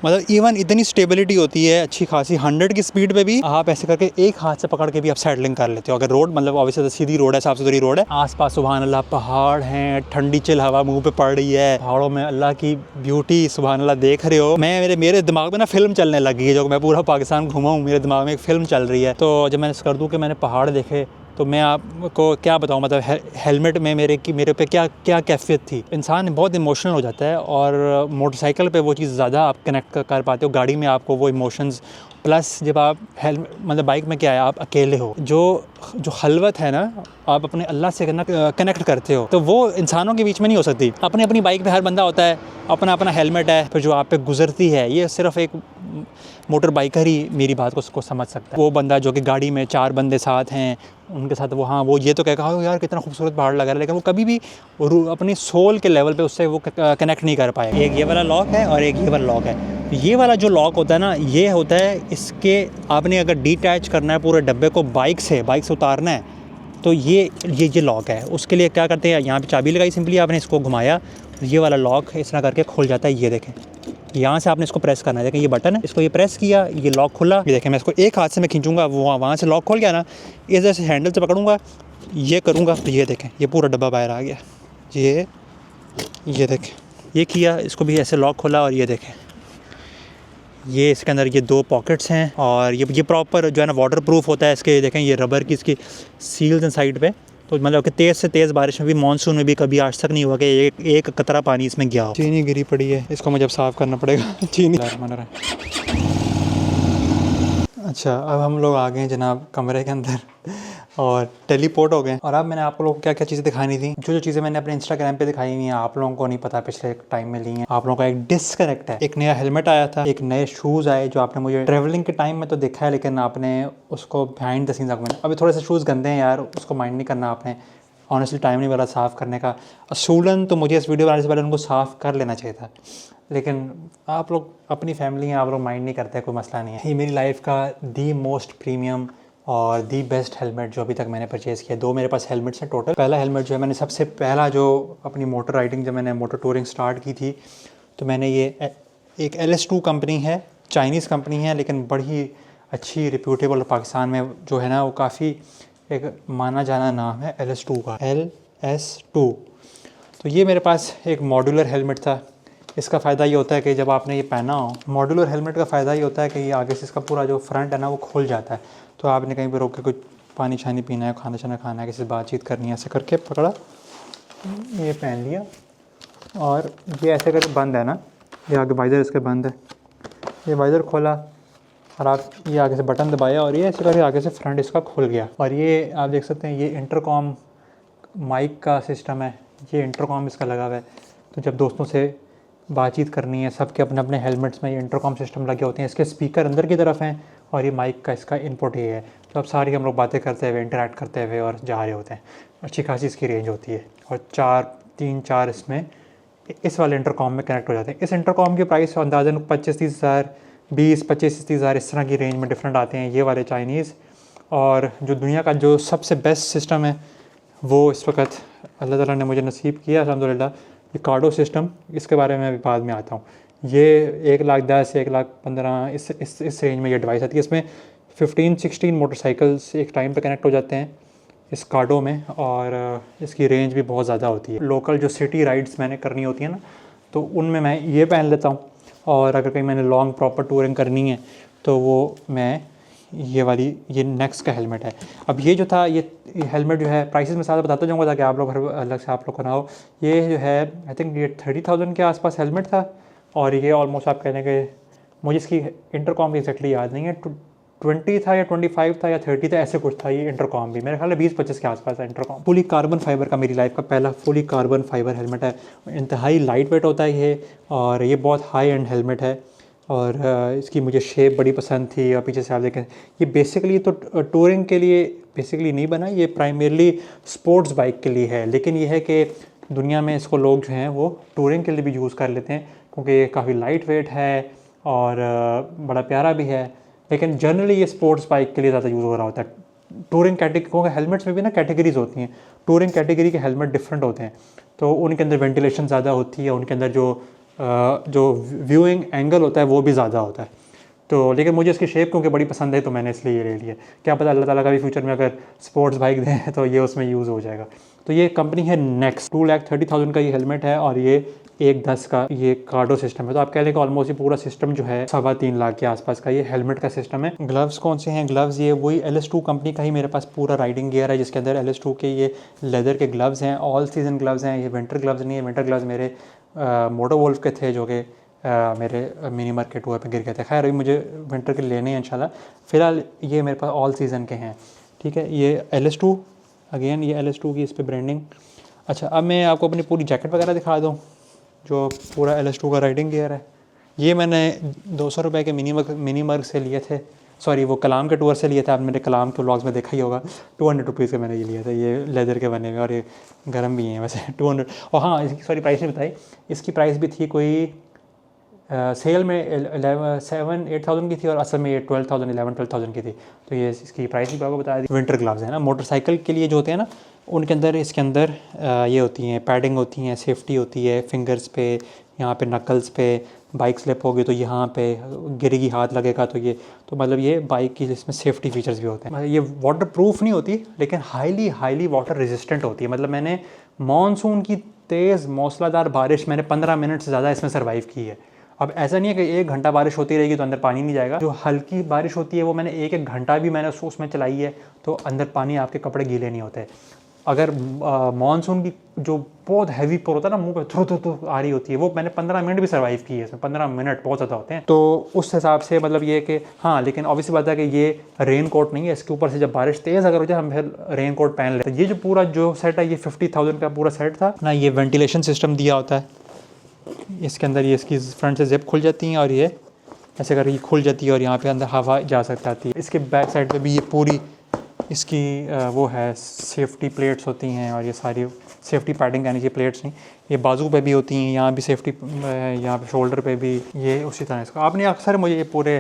मतलब इवन इतनी स्टेबिलिटी होती है अच्छी खासी, 100 की स्पीड पे भी आप ऐसे करके एक हाथ से पकड़ के भी आप सेटलिंग कर लेते हो। अगर रोड मतलब ऑब्वियसली सीधी रोड है, साफ सुथरी रोड है, आसपास सुभान अल्लाह पहाड़ हैं, ठंडी चिल हवा मुंह पे पड़ रही है, पहाड़ों में अल्लाह की ब्यूटी सुभान अल्लाह देख रहे हो। मैं मेरे दिमाग में ना फिल्म चलने लगी है, जो मैं पूरा पाकिस्तान घूमा हूँ, मेरे दिमाग में एक फ़िल्म चल रही है। तो जब मैंने कर दूँ कि मैंने पहाड़ देखे, तो मैं आपको क्या बताऊँ, मतलब हेलमेट में मेरे पे क्या कैफियत थी। इंसान बहुत इमोशनल हो जाता है, और मोटरसाइकिल पे वो चीज़ ज़्यादा आप कनेक्ट कर पाते हो। गाड़ी में आपको वो इमोशंस, प्लस जब आप मतलब बाइक में क्या है, आप अकेले हो, जो खलवत है ना, आप अपने अल्लाह से कनेक्ट करते हो, तो वो इंसानों के बीच में नहीं हो सकती। अपनी बाइक पे हर बंदा होता है, अपना हेलमेट है, फिर जो आप पे गुजरती है, ये सिर्फ एक मोटर बाइकर ही मेरी बात को समझ सकता है। वो बंदा जो कि गाड़ी में 4 बंदे साथ हैं, उनके साथ वो ये तो कहेगा यार कितना खूबसूरत पहाड़ लगा रहा है, लेकिन वो कभी भी अपनी सोल के लेवल पे उससे वो कनेक्ट नहीं कर पाएगा। एक ये वाला लॉक है और एक ये वाला लॉक है। ये वाला जो लॉक होता है ना, ये होता है इसके, आपने अगर डिटैच करना है पूरे डब्बे को बाइक से उतारना है, तो ये लॉक है। उसके लिए क्या करते हैं, यहाँ पे चाबी लगाई, सिंपली आपने इसको घुमाया, ये वाला लॉक इस तरह करके खुल जाता है। ये देखें, यहाँ से आपने इसको प्रेस करना है, देखें ये बटन है, इसको ये प्रेस किया, ये लॉक खुला। ये देखें, मैं इसको एक हाथ से मैं खींचूंगा, वो वहाँ से लॉक खुल गया ना, इस जैसे हैंडल से पकड़ूंगा, ये करूँगा, तो ये देखें ये पूरा डब्बा बाहर आ गया। ये देखें, ये किया, इसको भी ऐसे लॉक खोला, और ये देखें ये इसके अंदर ये 2 पॉकेट्स हैं, और ये प्रॉपर जो है ना वाटर प्रूफ होता है। इसके देखें ये रबर की इसकी सील्स हैं साइड पे, तो मतलब कि तेज़ से तेज़ बारिश में भी, मानसून में भी कभी आज तक नहीं हुआ कि एक कतरा पानी इसमें गया हो। चीनी गिरी पड़ी है, इसको मुझे अब साफ़ करना पड़ेगा। चीनी अच्छा, अब हम लोग आ गए जनाब कमरे के अंदर और टेलीपोर्ट हो गए। और अब मैंने आप लोगों को क्या क्या चीज़ें दिखानी थी, जो चीज़ें मैंने अपने इंस्टाग्राम पे दिखाई हुई हैं, आप लोगों को नहीं पता पिछले टाइम में ली हैं। आप लोगों का एक डिस्कनेक्ट है। एक नया हेलमेट आया था, एक नए शूज़ आए, जो आपने मुझे ट्रैवलिंग के टाइम में तो देखा है, लेकिन आपने उसको बिहाइंड द सीन्स अभी थोड़े से शूज़ गंदे हैं यार, उसको माइंड नहीं करना आपने। ऑनेस्टली टाइम नहीं मिला साफ़ करने का। असूलन तो मुझे इस वीडियो बनाने से पहले उनको साफ़ कर लेना चाहिए था, लेकिन आप लोग अपनी फैमिली हैं, आप लोग माइंड नहीं करते, कोई मसला नहीं है। ये मेरी लाइफ का दी मोस्ट प्रीमियम और दी बेस्ट हेलमेट जो अभी तक मैंने परचेज़ किया। 2 मेरे पास हेलमेट्स हैं टोटल। पहला हेलमेट जो है, मैंने सबसे पहला जो अपनी मोटर राइडिंग, जब मैंने मोटर टूरिंग स्टार्ट की थी, तो मैंने ये एक LS2 कंपनी है, चाइनीज़ कंपनी है, लेकिन बड़ी अच्छी रिप्यूटेबल, पाकिस्तान में जो है ना वो काफ़ी एक माना जाना नाम है LS2 का, LS2। तो ये मेरे पास एक मॉड्यूलर हेलमेट था। इसका फ़ायदा ये होता है कि जब आपने ये पहना हो, मॉड्यूलर हेलमेट का फ़ायदा ये होता है कि ये आगे से इसका पूरा जो फ्रंट है ना वो खुल जाता है। तो आपने कहीं पर रोक के कुछ पानी छानी पीना है, खाना छाना खाना है, किसी से बातचीत करनी है, ऐसे करके पकड़ा, ये पहन लिया, और ये ऐसे करके बंद है ना, ये आगे वाइज़र इसके बंद है, ये वाइज़र खोला और आप ये आगे से बटन दबाया, और ये ऐसे करके आगे से फ्रंट इसका खुल गया। और ये आप देख सकते हैं, ये इंटरकॉम माइक का सिस्टम है, ये इंटरकॉम इसका लगा हुआ है। तो जब दोस्तों से बातचीत करनी है, सबके अपने अपने हेलमेट्स में ये इंटरकॉम सिस्टम लगे होते हैं। इसके स्पीकर अंदर की तरफ हैं, और ये माइक का इसका इनपुट ये है। तो अब सारी हम लोग बातें करते हुए, इंटरेक्ट करते हुए और जा रहे होते हैं। अच्छी खासी इसकी रेंज होती है, और 3-4 इसमें इस वाले इंटरकॉम में कनेक्ट हो जाते हैं। इस इंटरकॉम की प्राइस अंदाज़न 25-30 हज़ार 20-25 हज़ार इस तरह की रेंज में डिफरेंट आते हैं ये वाले चाइनीज़। और जो दुनिया का जो सबसे बेस्ट सिस्टम है वो इस वक्त अल्लाह ताला ने मुझे नसीब किया अल्हम्दुलिल्लाह, ये कार्डो सिस्टम, इसके बारे में अभी बाद में आता हूँ। ये 1,10,000 1,15,000 इस रेंज में ये डिवाइस आती है। इसमें 15-16 मोटरसाइकिल्स एक टाइम पे कनेक्ट हो जाते हैं इस कार्डो में, और इसकी रेंज भी बहुत ज़्यादा होती है। लोकल जो सिटी राइड्स मैंने करनी होती है ना, तो उनमें मैं ये पहन लेता हूँ, और अगर कहीं मैंने लॉन्ग प्रॉपर टूरिंग करनी है तो वो मैं ये वाली ये नेक्स्ट का हेलमेट है। अब ये जो था ये हेलमेट जो है प्राइसेस में साथ बताता जाऊँगा ताकि आप लोग अलग से आप लोग को ना हो। ये जो है आई थिंक ये 30,000 के आसपास हेलमेट था, और ये ऑलमोस्ट आप कहने के मुझे इसकी इंटरकॉम एग्जैक्टली याद नहीं है, 20 था या 25 था या 30 था, ऐसे कुछ था। ये इंटरकॉम भी मेरे ख्याल है 20-25 के आसपास है इंटरकॉम। फुली कार्बन फाइबर का मेरी लाइफ का पहला फुली कार्बन फाइबर हेलमेट है। इंतहाई लाइट वेट होता है ये, और ये बहुत हाई एंड हेलमेट है, और इसकी मुझे शेप बड़ी पसंद थी। और पीछे से आप देखें ये बेसिकली तो टूरिंग के लिए बेसिकली नहीं बना, ये प्राइमरली स्पोर्ट्स बाइक के लिए है, लेकिन ये है कि दुनिया में इसको लोग जो हैं वो टूरिंग के लिए भी यूज़ कर लेते हैं, क्योंकि ये काफ़ी लाइट वेट है और बड़ा प्यारा भी है। लेकिन जनरली ये स्पोर्ट्स बाइक के लिए ज़्यादा यूज़ हो रहा होता है। टूरिंग कैटेगरी, क्योंकि हेलमेट्स में भी ना कैटेगरीज होती हैं, टूरिंग कैटेगरी के हेलमेट डिफरेंट होते हैं, तो उनके अंदर वेंटिलेशन ज़्यादा होती है, उनके अंदर जो व्यूइंग एंगल होता है वो भी ज़्यादा होता है। तो लेकिन मुझे इसकी शेप क्योंकि बड़ी पसंद है तो मैंने इसलिए ये ले लिया। क्या पता अल्लाह ताला का भी फ्यूचर में अगर स्पोर्ट्स बाइक दें तो ये उसमें यूज़ हो जाएगा। तो ये कंपनी है नेक्स्ट, 2,30,000 का ये हेलमेट है, और ये 1,10 का ये कार्डो सिस्टम है। तो आप कह लें कि ऑलमोस्ट ये पूरा सिस्टम जो है 3.25 लाख के आसपास का ये हेलमेट का सिस्टम है। ग्लव्स कौन से हैं? ग्लव्स ये वही LS2 कंपनी का ही मेरे पास पूरा राइडिंग गियर है, जिसके अंदर LS2 के ये लेदर के ग्लव्स हैं, ऑल सीजन ग्लव्स हैं। ये विंटर ग्लव्स नहीं है, विंटर ग्लव्स मेरे मोटो वोल्फ के थे जो कि मेरे मिनी मार्केट टूर पे गिर गए थे। खैर अभी मुझे विंटर के लेने हैं इंशाल्लाह। फ़िलहाल ये मेरे पास ऑल सीज़न के हैं, ठीक है। ये LS2 अगेन, ये LS2 की इस पर ब्रांडिंग। अच्छा, अब मैं आपको अपनी पूरी जैकेट वगैरह दिखा दूँ जो पूरा LS2 का राइडिंग गियर है। ये मैंने 200 रुपये के मिनी मर्ग से लिए थे, सॉरी वो कलाम के टूर से लिए थे। आप मेरे कलाम के व्लॉग्स में देखा ही होगा। 200 रुपीज़ के मैंने ये लिया था, ये लेदर के बने हुए, और ये गर्म भी हैं वैसे 200। और हाँ, इसकी सॉरी प्राइस नहीं बताई, इसकी प्राइस भी थी कोई सेल में 7-8,000 की थी, और असल में ये 11-12,000 की थी। तो ये इसकी प्राइस भी आपको बता दी। विंटर ग्लव्स है ना, मोटरसाइकिल के लिए जो होते हैं ना, उनके अंदर इसके अंदर ये होती हैं पैडिंग होती हैं, सेफ्टी होती है फिंगर्स पे, यहाँ पे नकल्स पे। बाइक स्लिप होगी तो यहाँ पे गिरेगी, हाथ लगेगा तो ये, तो मतलब ये बाइक की इसमें सेफ्टी फीचर्स भी होते हैं। ये वाटर प्रूफ नहीं होती, लेकिन हाईली वाटर रेजिस्टेंट होती है। मतलब मैंने मानसून की तेज़ मौसलाधार बारिश मैंने 15 मिनट से ज़्यादा इसमें सर्वाइव की है। अब ऐसा नहीं है कि 1 घंटा बारिश होती रहेगी तो अंदर पानी नहीं जाएगा। जो हल्की बारिश होती है वो मैंने 1-1 घंटा भी मैंने उसमें चलाई है, तो अंदर पानी, आपके कपड़े गीले नहीं होते। अगर मानसून की जो बहुत हैवी पर होता है ना, मुंह पे थ्रू थ्रू आ रही होती है, वो मैंने 15 मिनट भी सर्वाइव की है इसमें। 15 मिनट बहुत ज़्यादा होते हैं। तो उस हिसाब से मतलब ये कि हाँ, लेकिन ऑब्वियसली बात है कि ये रेन कोट नहीं है। इसके ऊपर से जब बारिश तेज़ अगर हो जाए हम फिर रेन कोट पहन लेते हैं। ये जो पूरा जो सेट है ये 50,000 का पूरा सेट था ना। ये वेंटिलेशन सिस्टम दिया होता है इसके अंदर, ये इसकी फ्रंट से जिप खुल जाती हैं, और ये ऐसे करके खुल जाती है, और यहाँ पे अंदर हवा जा सकती है। इसके बैक साइड पे भी ये पूरी इसकी वो है सेफ्टी प्लेट्स होती हैं, और ये सारी सेफ्टी पैडिंग यानी कि प्लेट्स नहीं, ये बाजू पे भी होती हैं, यहाँ भी सेफ्टी, यहाँ पे शोल्डर पे भी ये उसी तरह। इसका आपने अक्सर मुझे ये पूरे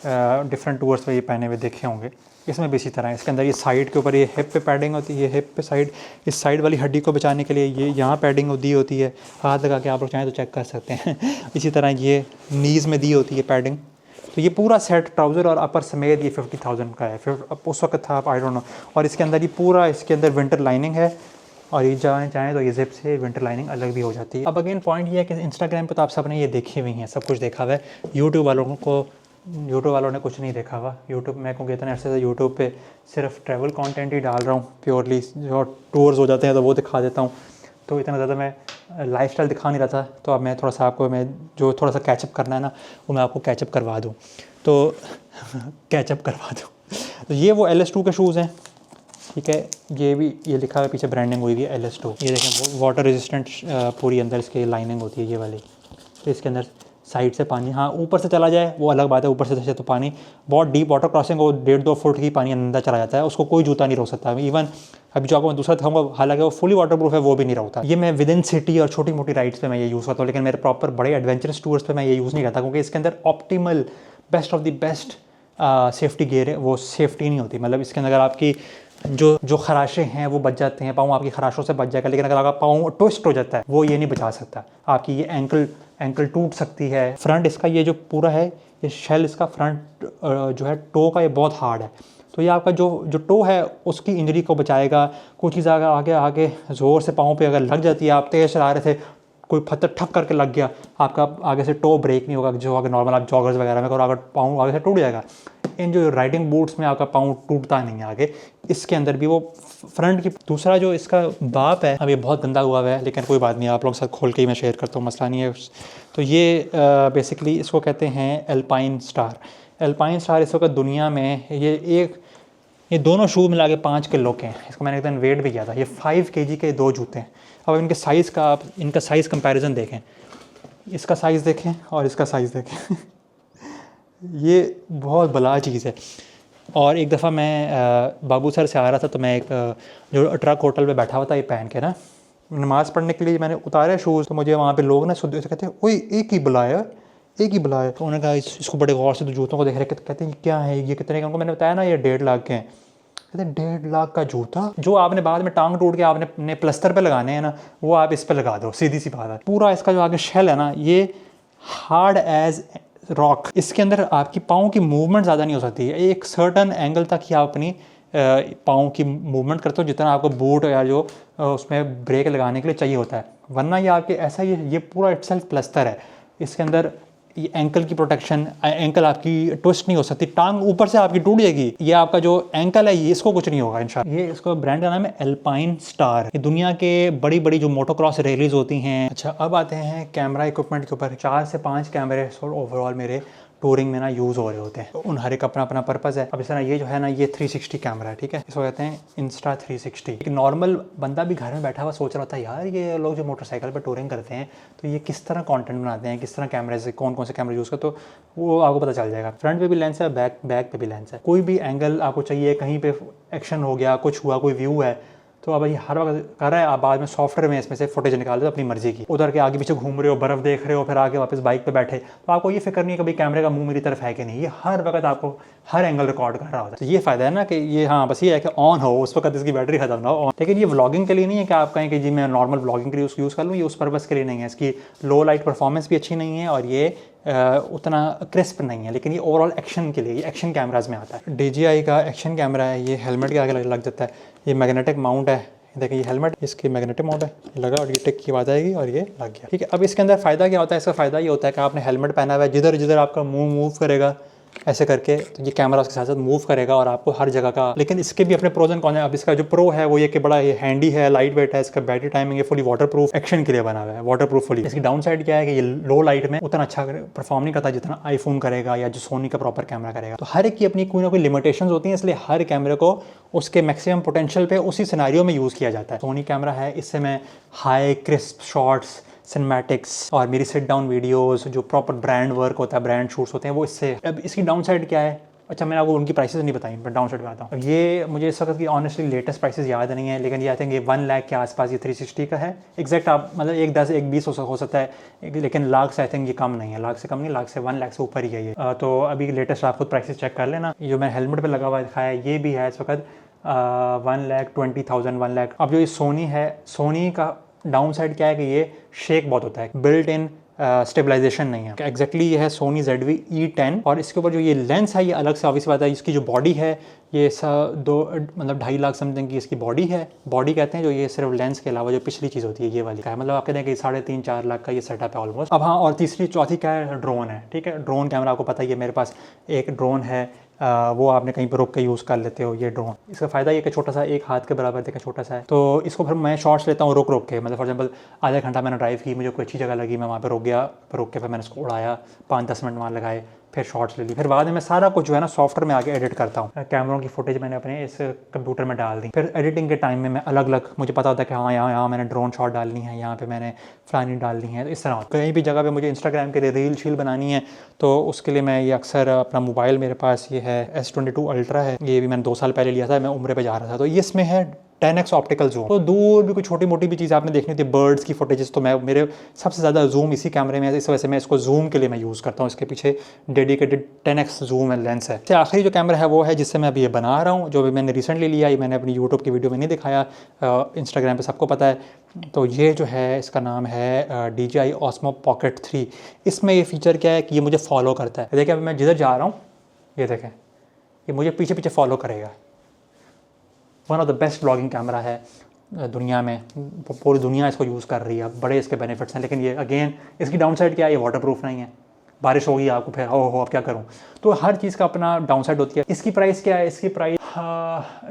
डिफरेंट टूर्स पे ये पहने हुए देखे होंगे। इसमें भी इसी तरह इसके अंदर ये साइड के ऊपर ये हिप पे पैडिंग होती है, हिप पे साइड, इस साइड वाली हड्डी को बचाने के लिए ये यहाँ पैडिंग दी होती है। हाथ लगा के आप लोग चाहें तो चेक कर सकते हैं इसी तरह ये नीज़ में दी होती है पैडिंग। तो ये पूरा सेट ट्राउज़र और अपर समेत ये 50,000 का है। फिर उस वक्त था आई डोंट नो। और इसके अंदर ये पूरा, इसके अंदर विंटर लाइनिंग है, और ये चाहें तो ये जिप से विंटर लाइनिंग अलग भी हो जाती है। अब अगेन पॉइंट ये है कि इंस्टाग्राम पे तो आप सब ने ये देखी हुई हैं, सब कुछ देखा हुआ है। यूट्यूब वालों ने कुछ नहीं देखा हुआ। यूट्यूब मैं क्योंकि इतने अरसे से यूट्यूब पे सिर्फ ट्रैवल कंटेंट ही डाल रहा हूँ, प्योरली जो टूर्स हो जाते हैं तो वो दिखा देता हूँ। तो इतना ज़्यादा मैं लाइफस्टाइल दिखा नहीं रहा था। तो अब मैं थोड़ा सा आपको, मैं जो थोड़ा सा कैचअप करना है ना, वो मैं आपको कैचअप करवा दूँ। तो कैचअप करवा दूँ। तो ये वो LS2 के शूज़ हैं, ठीक है। ये भी ये लिखा है पीछे ब्रांडिंग हुई है LS2। ये देखें वाटर रेजिस्टेंट पूरी अंदर इसकी लाइनिंग होती है ये वाली। तो इसके अंदर साइड से पानी, हाँ ऊपर से चला जाए वो अलग बात है, ऊपर से तो पानी बहुत डीप वाटर क्रॉसिंग हो, 1.5-2 फुट की पानी अंदर चला जाता है, उसको कोई जूता नहीं रोक सकता। इवन अभी जो आपको मैं दूसरा दिखाऊंगा, हालांकि वो फुली वाटर प्रूफ है, वो भी नहीं रोकता। ये मैं विद इन सिटी और छोटी मोटी राइड्स पे मैं ये यूज़ करता हूँ, लेकिन मेरे प्रॉपर बड़े एडवेंचरस टूर्स पे मैं ये यूज़ नहीं करता, क्योंकि इसके अंदर optimal best of the best safety gear है, वो सेफ्टी नहीं होती। मतलब इसके अंदर अगर आपकी जो खराशें हैं वो बच जाते हैं, पाँव आपकी खराशों से बच जाएगा, लेकिन अगर आपका पाँव ट्विस्ट हो जाता है वो ये नहीं बचा सकता आपकी। ये एंकल टूट सकती है। फ्रंट इसका ये जो पूरा है, ये शेल इसका फ्रंट जो है टो का, ये बहुत हार्ड है, तो ये आपका जो टो है उसकी इंजरी को बचाएगा। कुछ चीज़ आगे ज़ोर से पाँव पे अगर लग जाती है, आप तेज़ चला रहे थे, कोई पत्थर ठप करके लग गया, आपका आगे से टो ब्रेक नहीं होगा, जो अगर नॉर्मल आप जॉगर्स वगैरह में करो, अगर पाँव आगे से टूट जाएगा। इन जो राइडिंग बूट्स में आपका पाँव टूटता नहीं है आगे, इसके अंदर भी वो फ्रंट की। दूसरा जो इसका बाप है, अब ये बहुत गंदा हुआ है, लेकिन कोई बात नहीं, आप लोगों के साथ खोल के ही मैं शेयर करता हूँ, मसला नहीं है। तो ये बेसिकली इसको कहते हैं एल्पाइन स्टार। एल्पाइन स्टार इस वक्त दुनिया में ये दोनों शू मिला के 5 किलो के हैं। इसको मैंने एक दिन वेट भी किया था। ये 5 kg के 2 जूते हैं। अब इनके साइज़ का आप इनका साइज़ कंपैरिजन देखें, इसका साइज़ देखें और इसका साइज़ देखें ये बहुत बला चीज़ है। और एक दफ़ा मैं बाबू सर से आ रहा था, तो मैं एक जो ट्रक होटल पे बैठा हुआ था, ये पहन के ना नमाज़ पढ़ने के लिए मैंने उतारे शूज़, तो मुझे वहाँ पे लोग ना सुनते से कहते हैं, ओए एक ही बुलाया। तो उन्होंने कहा इसको बड़े गौर से तो जूतों को देख रहे, कहते हैं क्या है ये, कितने का? उनको मैंने बताया ना ये 1.5 लाख के हैं। कहते हैं 1.5 लाख का जूता, जो आपने बाद में टांग टूट के आपने प्लस्तर पे लगाने हैं ना, वो आप इस पे लगा दो, सीधी सी बात है। पूरा इसका जो आगे शेल है ना, ये हार्ड एज रॉक। इसके अंदर आपकी पाँव की मूवमेंट ज़्यादा नहीं हो सकती है। एक सर्टन एंगल तक ही आप अपनी पाँव की मूवमेंट करते हो, जितना आपको बूट या जो उसमें ब्रेक लगाने के लिए चाहिए होता है। वरना ये आपके ऐसा ये पूरा इटसेल्फ प्लस्तर है। इसके अंदर ये एंकल की प्रोटेक्शन, एंकल आपकी ट्विस्ट नहीं हो सकती, टांग ऊपर से आपकी टूट जाएगी। ये आपका जो एंकल है, ये इसको कुछ नहीं होगा इंशाल्लाह। ये इसको ब्रांड का नाम है एल्पाइन स्टार। ये दुनिया के बड़ी जो मोटोक्रॉस रैलीज होती हैं। अच्छा, अब आते हैं कैमरा इक्विपमेंट के ऊपर। 4 से 5 कैमरे ओवरऑल मेरे टूरिंग में ना यूज़ हो रहे होते हैं। तो उन हर एक अपना पर्पज़ है। अब इस तरह ये जो है ना, ये 360 कैमरा है, ठीक है, इसको कहते हैं इंस्टा 360। एक नॉर्मल बंदा भी घर में बैठा हुआ सोच रहा होता है, यार ये लोग जो मोटरसाइकिल पर टूरिंग करते हैं, तो ये किस तरह कंटेंट बनाते हैं, किस तरह कैमरे से कौन से कैमरे यूज़ करते, तो वो आपको पता चल जाएगा। फ्रंट पे भी लेंस है, बैक पे भी लेंस है। कोई भी एंगल आपको चाहिए, कहीं पे एक्शन हो गया, कुछ हुआ, कोई व्यू है, तो अब ये हर वक्त कर रहा है, आप बाद में सॉफ्टवेयर में इसमें से फुटेज निकाल दो अपनी मर्जी की। उधर के आगे पीछे घूम रहे हो, बर्फ़ देख रहे हो, फिर आगे वापस बाइक पे बैठे, तो आपको ये फिक्र नहीं है कभी कैमरे का मुंह मेरी तरफ है कि नहीं। ये हर वक्त आपको हर एंगल रिकॉर्ड कर रहा होता है। तो ये फ़ायदा है ना कि ये, हाँ बस ये है कि ऑन हो, उस वक्त इसकी बैटरी खत्म ना हो। लेकिन ये व्लॉगिंग के लिए नहीं है कि आप कहें कि जी मैं नॉर्मल व्लॉगिंग के लिए यूज़ कर लूँ, ये उस पर्पज़ के लिए नहीं है। इसकी लो लाइट परफॉर्मेंस भी अच्छी नहीं है और ये उतना क्रिस्प नहीं है, लेकिन ये ओवरऑल एक्शन के लिए, ये एक्शन कैमराज में आता है। DJI का एक्शन कैमरा है। ये हेलमेट के आगे लग जाता है। ये मैग्नेटिक माउंट है, देखिए ये हेलमेट, इसकी मैग्नेटिक माउंट है, ये लगा और ये टिक की आवाज़ आएगी और ये लग गया, ठीक है। अब इसके अंदर फ़ायदा क्या होता है? इसका फ़ायदा ये होता है कि आपने हेलमेट पहना हुआ है, जिधर आपका मुंह मूव करेगा ऐसे करके, तो ये कैमरा उसके साथ साथ मूव करेगा और आपको हर जगह का। लेकिन इसके भी अपने प्रोज एंड कॉन है। अब इसका जो प्रो है वो ये कि बड़ा ये हैंडी है, लाइट वेट है, इसका बैटरी टाइमिंग है फुली वाटर प्रूफ, एक्शन के लिए बना हुआ है, वाटर प्रूफ फुली। इसकी डाउन साइड क्या है कि ये लो लाइट में उतना अच्छा परफॉर्म नहीं करता जितना आईफोन करेगा या जो सोनी का प्रॉपर कैमरा करेगा। तो हर एक की अपनी कोई ना कोई लिमिटेशंस होती हैं, इसलिए हर कैमरे को उसके मैक्सिमम पोटेंशियल पे उसी सिनेरियो में यूज़ किया जाता है। सोनी कैमरा है, इससे मैं हाई क्रिस्प शॉट्स, सिनेमैटिक्स और मेरी सिट डाउन वीडियोस, जो प्रॉपर ब्रांड वर्क होता है, ब्रांड शूट्स होते हैं, वो इससे। अब इसकी डाउन साइड क्या है? अच्छा, मैंने आपको उनकी प्राइसेस नहीं बताई, मैं डाउन साइड में आता हूँ। ये मुझे इस वक्त की ऑनेस्टली लेटेस्ट प्राइसेस याद नहीं है, लेकिन ये आई थिंक ये 1 लाख के आसपास ये 360 का है। एग्जैक्ट आप मतलब 1-10 1-20 हो सकता है, लेकिन लाख से आई थिंक ये कम नहीं है, लाख से कम नहीं, लाख से 1 लाख से ऊपर ही है ये। तो अभी लेटेस्ट आप खुद प्राइसेस चेक कर लेना। ये जो मैं हेलमेट पर लगा हुआ दिखाया है, ये भी है इस वक्त 1,20,000 1 लाख। अब जो ये सोनी है, सोनी का डाउन साइड क्या है कि ये शेक बहुत होता है, बिल्ट इन स्टेबलाइजेशन नहीं है। एग्जैक्टली ये है सोनी ZV-E10 और इसके ऊपर जो ये लेंस है ये अलग से ऑब्वियस बात है। इसकी जो बॉडी है ये 2.5 लाख समथिंग की इसकी बॉडी है। बॉडी कहते हैं जो ये सिर्फ लेंस के अलावा जो पिछली चीज़ होती है ये वाली का है, मतलब आप कहते हैं कि 3.5-4 लाख का ये सेटअप है ऑलमोस्ट। अब हाँ, और तीसरी चौथी क्या है? ड्रोन है, ठीक है। ड्रोन कैमरा आपको पता ही है, मेरे पास एक ड्रोन है, वो आपने कहीं पर रुक के यूज़ कर लेते हो ये ड्रोन। इसका फ़ायदा ये कि छोटा सा, एक हाथ के बराबर देखा छोटा सा है, तो इसको फिर मैं शॉट्स लेता हूँ रुक के। मतलब फॉर एग्जांपल आधा घंटा मैंने ड्राइव की, मुझे कोई अच्छी जगह लगी, मैं वहाँ पे रुक गया, रुक के फिर मैंने उसको उड़ाया, 5-10 मिनट वहाँ लगाए, फिर शॉट्स ले ली। फिर बाद में मैं सारा कुछ जो है ना सॉफ्टवेयर में आगे एडिट करता हूँ। कैमरों की फुटेज मैंने अपने इस कंप्यूटर में डाल दी। फिर एडिटिंग के टाइम में मैं अलग अलग, मुझे पता होता है कि हाँ यहाँ मैंने ड्रोन शॉट डालनी है, यहाँ पे मैंने फलानी डालनी है। तो इस तरह कहीं भी जगह पे मुझे इंस्टाग्राम के लिए रील शील बनानी है, तो उसके लिए मैं ये अक्सर अपना मोबाइल, मेरे पास ये है S22 अल्ट्रा है, ये भी मैंने 2 साल पहले लिया था, मैं उम्रे पे जा रहा था, तो ये इसमें है 10x ऑप्टिकल जूम। तो दूर भी कोई छोटी मोटी भी चीज़ आपने देखनी थी, बर्ड्स की फुटेजेस, तो मैं मेरे सबसे ज़्यादा जूम इसी कैमरे में है, इस वजह से मैं इसको जूम के लिए मैं यूज़ करता हूँ। इसके पीछे dedicated 10x zoom and lens है। आखिरी जो कैमरा है वो है जिससे मैं अभी ये बना रहा हूँ, जो भी मैंने रिसेंटली लिया, ये मैंने अपनी यूट्यूब की वीडियो में नहीं दिखाया, इंस्टाग्राम पर सबको पता है। तो ये जो है इसका नाम है DJI Osmo Pocket 3। इसमें ये फीचर क्या है कि ये मुझे फॉलो करता है। देखिए अभी मैं जिधर जा रहा हूँ, ये देखें, ये मुझे पीछे पीछे फॉलो करेगा। One of the best blogging camera है दुनिया में, पूरी दुनिया इसको यूज़ कर रही है, बड़े इसके बेनिफिट्स हैं। लेकिन ये अगेन इसकी डाउन साइड क्या है, ये वाटर प्रूफ नहीं है, बारिश होगी आपको फिर हो अब क्या करूँ। तो हर चीज़ का अपना डाउन साइड होती है। इसकी प्राइस क्या है, इसकी प्राइस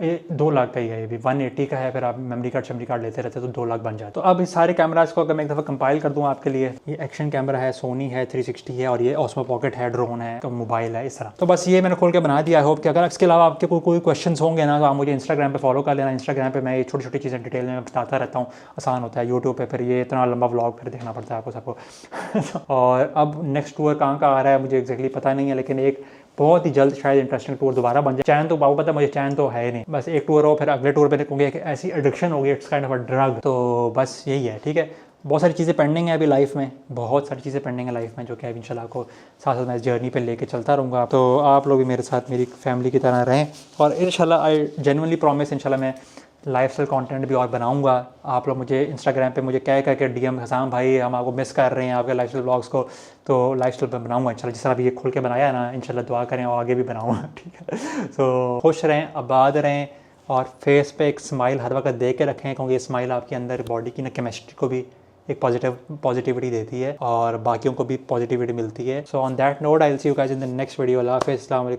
ये 2 लाख का ही है, ये भी 180 का है। फिर आप मेमोरी कार्ड लेते रहते तो 2 लाख बन जाए। तो अब इस सारे कैमराज को अगर मैं एक दफ़ा कंपाइल कर दूँ आपके लिए, ये एक्शन कैमरा है, सोनी है, 360 है, और ये ऑस्मो पॉकेट है, ड्रोन है, तो मोबाइल है, इस तरह। तो बस ये मैंने खोल के बना दिया। आई होप कि अगर इसके अलावा आपके कोई क्वेश्चन होंगे ना, तो आप मुझे इंस्टाग्राम पर फॉलो कर लेना। इंस्टाग्राम पर मैं ये छोटी छोटी चीज़ें डिटेल में बताता रहता हूँ, आसान होता है। यूट्यूब पर फिर ये इतना लंबा व्लॉग फिर देखना पड़ता है आपको सबको। और अब नेक्स्ट टूर कहाँ का आ रहा है मुझे एग्जैक्टली पता नहीं है, लेकिन एक बहुत ही जल्द शायद इंटरेस्टिंग टूर दोबारा बन जाए। चैन तो बाबू पता मुझे, चैन तो है नहीं, बस एक टूर हो, फिर अगले टूर पे देखूंगे कि ऐसी एडिक्शन होगी, it's kind of a drug. तो बस यही है, ठीक है। बहुत सारी चीज़ें पेंडिंग है अभी लाइफ में, बहुत सारी चीज़ें पेंडिंग है लाइफ में, जो कि अभी इंशाल्लाह को साथ साथ मैं इस जर्नी पे लेके चलता रहूँगा। तो आप लोग भी मेरे साथ मेरी फैमिली की तरह रहें, और इंशाल्लाह आई जेन्युइनली प्रॉमिस, इंशाल्लाह मैं लाइफस्टाइल कंटेंट भी और बनाऊंगा। आप लोग मुझे इंस्टाग्राम पे मुझे कह के DM, हसाम भाई हम आपको मिस कर रहे हैं आपके लाइफस्टाइल ब्लॉग्स को, तो लाइफस्टाइल पे बनाऊंगा इंशाल्लाह। जिस तरह अभी ये खोल के बनाया है ना, इंशाल्लाह दुआ करें और आगे भी बनाऊंगा, ठीक है। तो खुश रहें, आबाद रहें, और फेस पे एक स्माइल हर वक्त दे के रखें, क्योंकि ये स्माइल आपके अंदर बॉडी की ना केमिस्ट्री को भी एक पॉजिटिविटी देती है, और बाकियों को भी पॉजिटिविटी मिलती है। So on that note I will see you guys in the next video. अल्लाह हाफ़िज़, अस्सलाम वालेकुम।